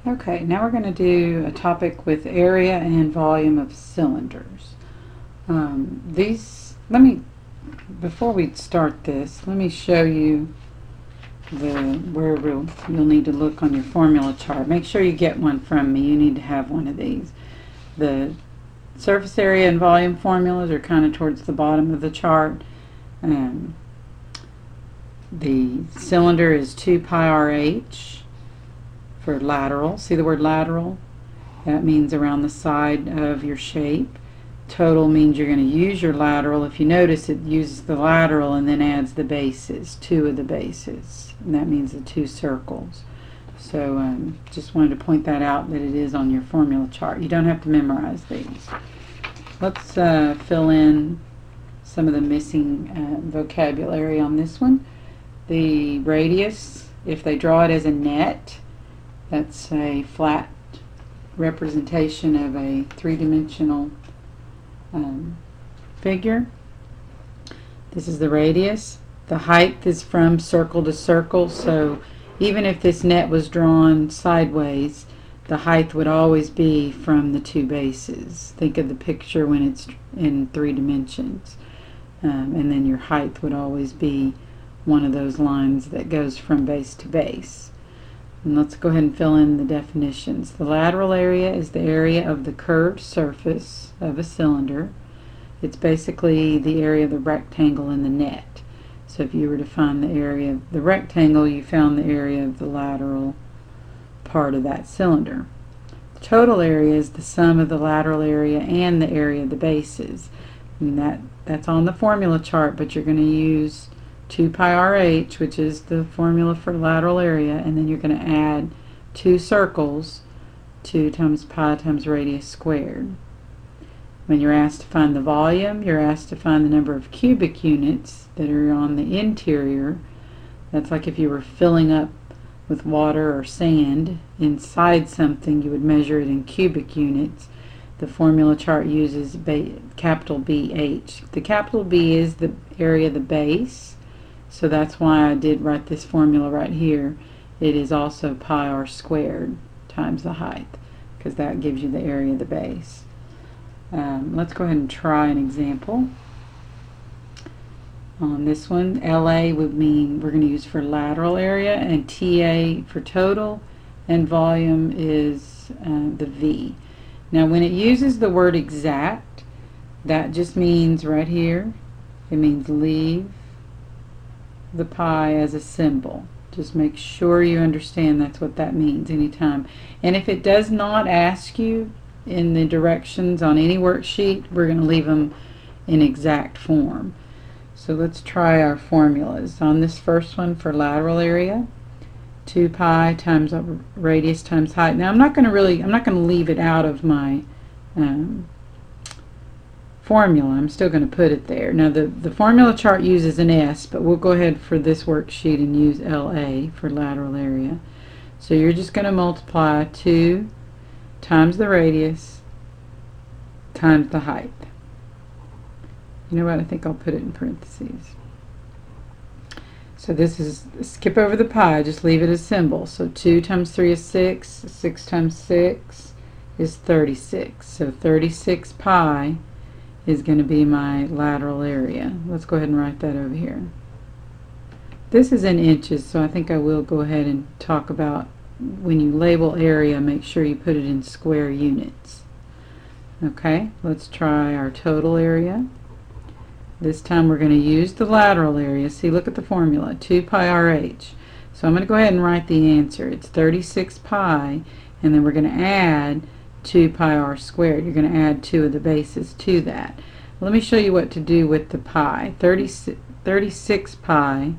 Okay, now we're going to do a topic with area and volume of cylinders. Before we start this, let me show you where you'll need to look on your formula chart. Make sure you get one from me. You need to have one of these. The surface area and volume formulas are kind of towards the bottom of the chart. The cylinder is 2 pi RH for lateral. See the word lateral? That means around the side of your shape. Total means you're going to use your lateral. If you notice, it uses the lateral and then adds the bases, 2 of the bases. And that means the 2 circles. So just wanted to point that out, that it is on your formula chart. You don't have to memorize these. Let's fill in some of the missing vocabulary on this one. The radius, if they draw it as a net, that's a flat representation of a three-dimensional figure. This is the radius. The height is from circle to circle, so even if this net was drawn sideways, the height would always be from the 2 bases. Think of the picture when it's in 3 dimensions. And then your height would always be one of those lines that goes from base to base. And let's go ahead and fill in the definitions. The lateral area is the area of the curved surface of a cylinder. It's basically the area of the rectangle in the net. So if you were to find the area of the rectangle, you found the area of the lateral part of that cylinder. The total area is the sum of the lateral area and the area of the bases. And that's on the formula chart, but you're going to use 2 pi RH, which is the formula for lateral area, and then you're going to add 2 circles, 2 times pi times radius squared. When you're asked to find the volume, you're asked to find the number of cubic units that are on the interior. That's like if you were filling up with water or sand inside something, you would measure it in cubic units. The formula chart uses capital BH. The capital B is the area of the base. So that's why I did write this formula right here. It is also pi r squared times the height, because that gives you the area of the base. Let's go ahead and try an example. On this one, LA would mean we're going to use for lateral area, and TA for total, and volume is the V. Now when it uses the word exact, that just means right here, it means leave the pi as a symbol. Just make sure you understand that's what that means anytime. And if it does not ask you in the directions on any worksheet, we're going to leave them in exact form. So let's try our formulas. On this first one for lateral area, 2 pi times radius times height. Now I'm not going to leave it out of my formula. I'm still going to put it there. Now the formula chart uses an S, but we'll go ahead for this worksheet and use LA for lateral area. So you're just going to multiply 2 times the radius times the height. You know what? I think I'll put it in parentheses. So this is, skip over the pi, just leave it as symbol. So 2 times 3 is 6, 6 times 6 is 36. So 36 pi is going to be my lateral area. Let's go ahead and write that over here. This is in inches, so I think I will go ahead and talk about when you label area, make sure you put it in square units. Okay, let's try our total area. This time we're going to use the lateral area. See, look at the formula, 2 pi RH. So I'm going to go ahead and write the answer. It's 36 pi, and then we're going to add 2 pi r squared. You're going to add 2 of the bases to that. Let me show you what to do with the pi. 36 pi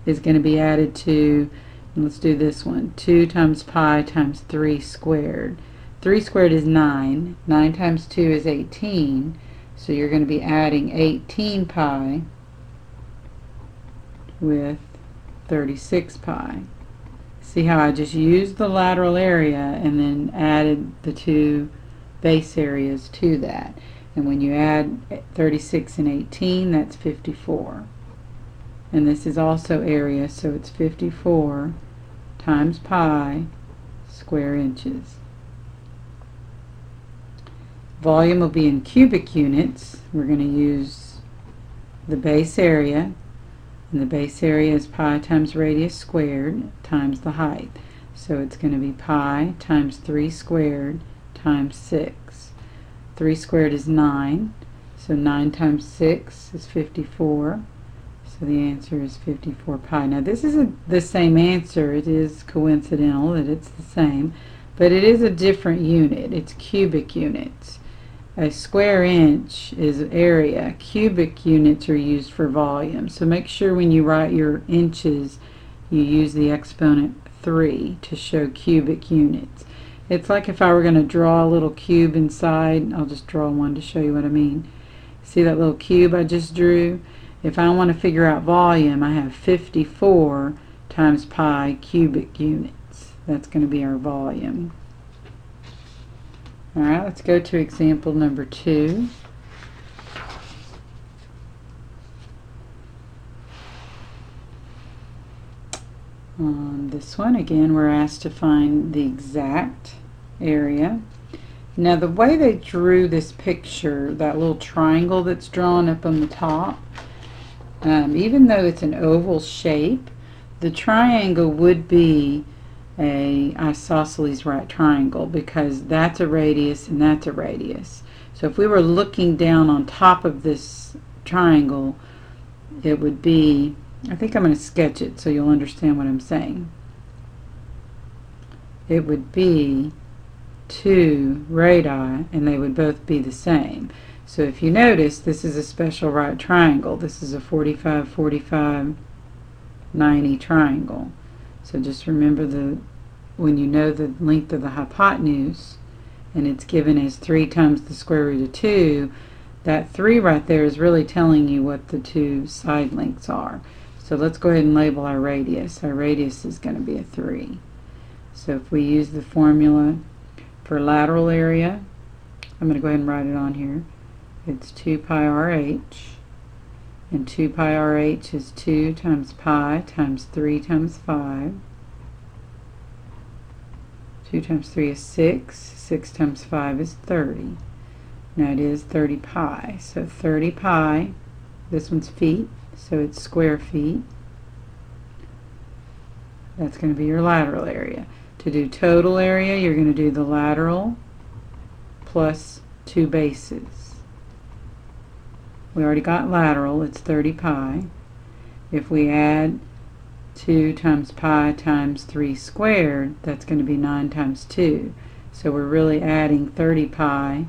is going to be added to, let's do this one, 2 times pi times 3 squared. 3 squared is 9. 9 times 2 is 18. So you're going to be adding 18 pi with 36 pi. See how I just used the lateral area and then added the 2 base areas to that. And when you add 36 and 18, that's 54. And this is also area, so it's 54 times pi square inches. Volume will be in cubic units. We're going to use the base area, and the base area is pi times radius squared times the height. So it's going to be pi times 3 squared times 6. 3 squared is 9, so 9 times 6 is 54. So the answer is 54 pi. Now this is the same answer. It is coincidental that it's the same, but it is a different unit. It's cubic units. A square inch is area. Cubic units are used for volume. So make sure when you write your inches, you use the exponent 3 to show cubic units. It's like if I were going to draw a little cube inside. I'll just draw one to show you what I mean. See that little cube I just drew? If I want to figure out volume, I have 54 times pi cubic units. That's going to be our volume. Alright, let's go to example number 2. On this one, again, we're asked to find the exact area. Now, the way they drew this picture, that little triangle that's drawn up on the top, even though it's an oval shape, the triangle would be a isosceles right triangle because that's a radius and that's a radius. So if we were looking down on top of this triangle, it would be, I think I'm going to sketch it so you'll understand what I'm saying. It would be 2 radii and they would both be the same. So if you notice, this is a special right triangle. This is a 45, 45, 90 triangle. So just remember when you know the length of the hypotenuse and it's given as 3 times the square root of 2, that 3 right there is really telling you what the 2 side lengths are. So let's go ahead and label our radius. Our radius is going to be a 3. So if we use the formula for lateral area, I'm going to go ahead and write it on here. It's 2 pi rh, and 2 pi rh is 2 times pi times 3 times 5. 2 times 3 is 6. 6 times 5 is 30. Now it is 30 pi. So 30 pi, this one's feet, so it's square feet. That's going to be your lateral area. To do total area, you're going to do the lateral plus 2 bases. We already got lateral, it's 30 pi. If we add 2 times pi times 3 squared, that's going to be 9 times 2. So we're really adding 30 pi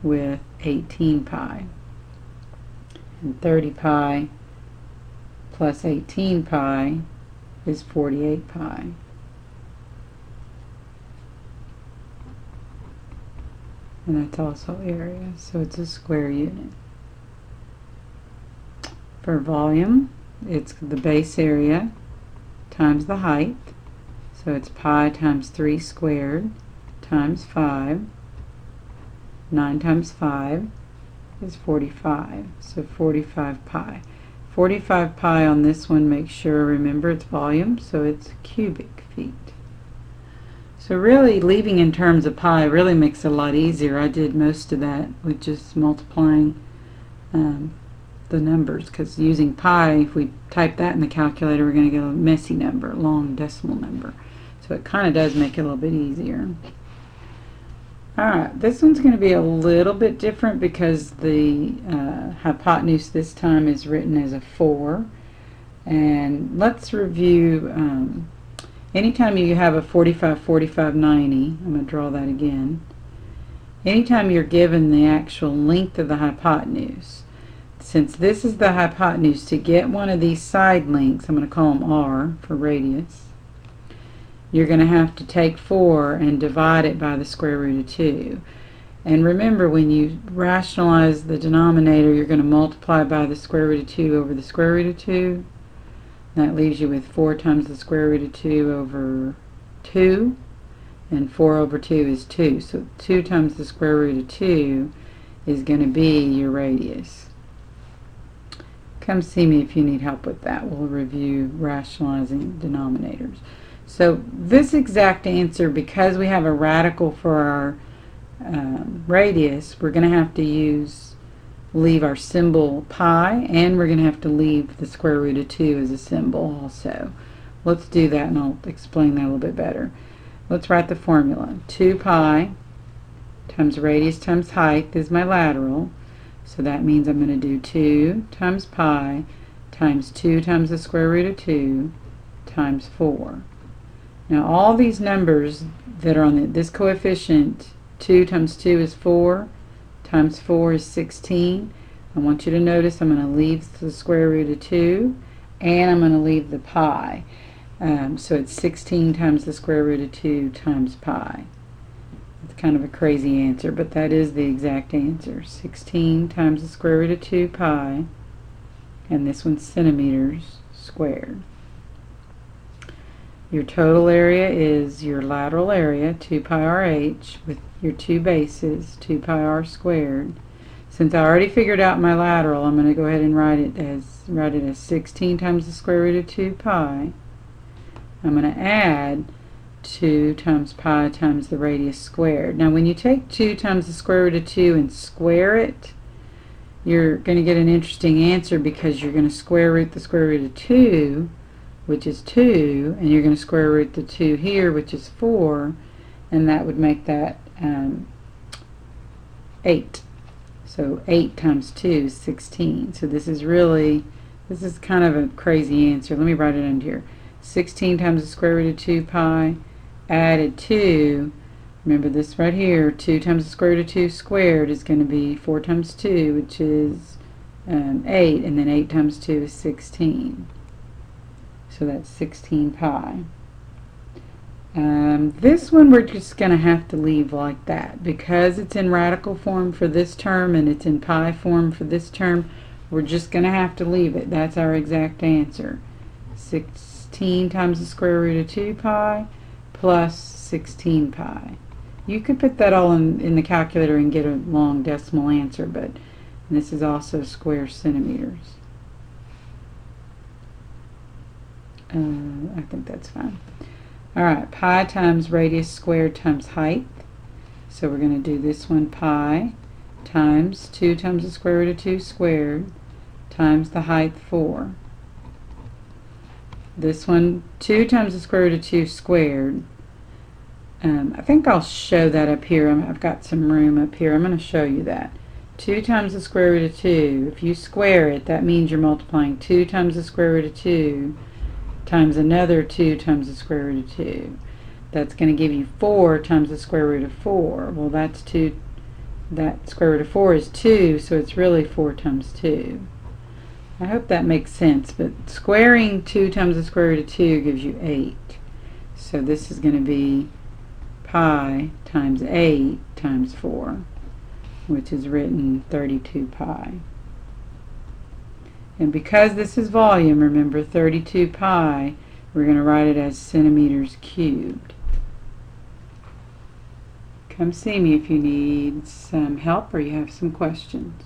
with 18 pi. And 30 pi plus 18 pi is 48 pi. And that's also area, so it's a square unit. For volume, it's the base area times the height. So it's pi times 3 squared times 5. 9 times 5 is 45. So 45 pi. 45 pi on this one, make sure, remember it's volume, so it's cubic feet. So really, leaving in terms of pi really makes it a lot easier. I did most of that with just multiplying the numbers, because using pi, if we type that in the calculator, we're going to get a messy number, a long decimal number. So it kind of does make it a little bit easier. Alright, this one's going to be a little bit different because the hypotenuse this time is written as a 4. And let's review, anytime you have a 45, 45, 90, I'm going to draw that again. Anytime you're given the actual length of the hypotenuse, since this is the hypotenuse, to get one of these side lengths, I'm going to call them r for radius, you're going to have to take 4 and divide it by the square root of 2. And remember, when you rationalize the denominator, you're going to multiply by the square root of 2 over the square root of 2. That leaves you with 4 times the square root of 2 over 2. And 4 over 2 is 2. So 2 times the square root of 2 is going to be your radius. Come see me if you need help with that. We'll review rationalizing denominators. So this exact answer, because we have a radical for our radius, we're going to have to leave our symbol pi, and we're going to have to leave the square root of 2 as a symbol also. Let's do that, and I'll explain that a little bit better. Let's write the formula. 2 pi times radius times height is my lateral. So that means I'm going to do 2 times pi times 2 times the square root of 2 times 4. Now all these numbers that are on this coefficient, 2 times 2 is 4, times 4 is 16. I want you to notice I'm going to leave the square root of 2, and I'm going to leave the pi. So it's 16 times the square root of 2 times pi. It's kind of a crazy answer, but that is the exact answer. 16 times the square root of 2 pi, and this one's centimeters squared. Your total area is your lateral area, 2 pi r(h), with your two bases, 2 pi r squared. Since I already figured out my lateral, I'm going to go ahead and write it as 16 times the square root of 2 pi. I'm going to add 2 times pi times the radius squared. Now when you take 2 times the square root of 2 and square it, you're going to get an interesting answer, because you're going to square root the square root of 2, which is 2, and you're going to square root the 2 here, which is 4, and that would make that 8. So 8 times 2 is 16. So this is kind of a crazy answer. Let me write it under here. 16 times the square root of 2 pi added 2. Remember this right here, 2 times the square root of 2 squared is going to be 4 times 2, which is 8, and then 8 times 2 is 16. So that's 16 pi. This one we're just going to have to leave like that, because it's in radical form for this term and it's in pi form for this term. We're just going to have to leave it. That's our exact answer. 16 times the square root of 2 pi plus 16 pi. You could put that all in the calculator and get a long decimal answer, but this is also square centimeters. I think that's fine. Alright, pi times radius squared times height. So we're going to do this one, pi times 2 times the square root of 2 squared times the height 4. This one, 2 times the square root of 2 squared. I think I'll show that up here. I've got some room up here. I'm going to show you that. 2 times the square root of 2, if you square it, that means you're multiplying 2 times the square root of 2 times another 2 times the square root of 2. That's going to give you 4 times the square root of 4. Well, that's 2. That square root of 4 is 2, so it's really 4 times 2. I hope that makes sense, but squaring 2 times the square root of 2 gives you 8. So this is going to be pi times 8 times 4, which is written 32 pi. And because this is volume, remember 32 pi, we're going to write it as centimeters cubed. Come see me if you need some help or you have some questions.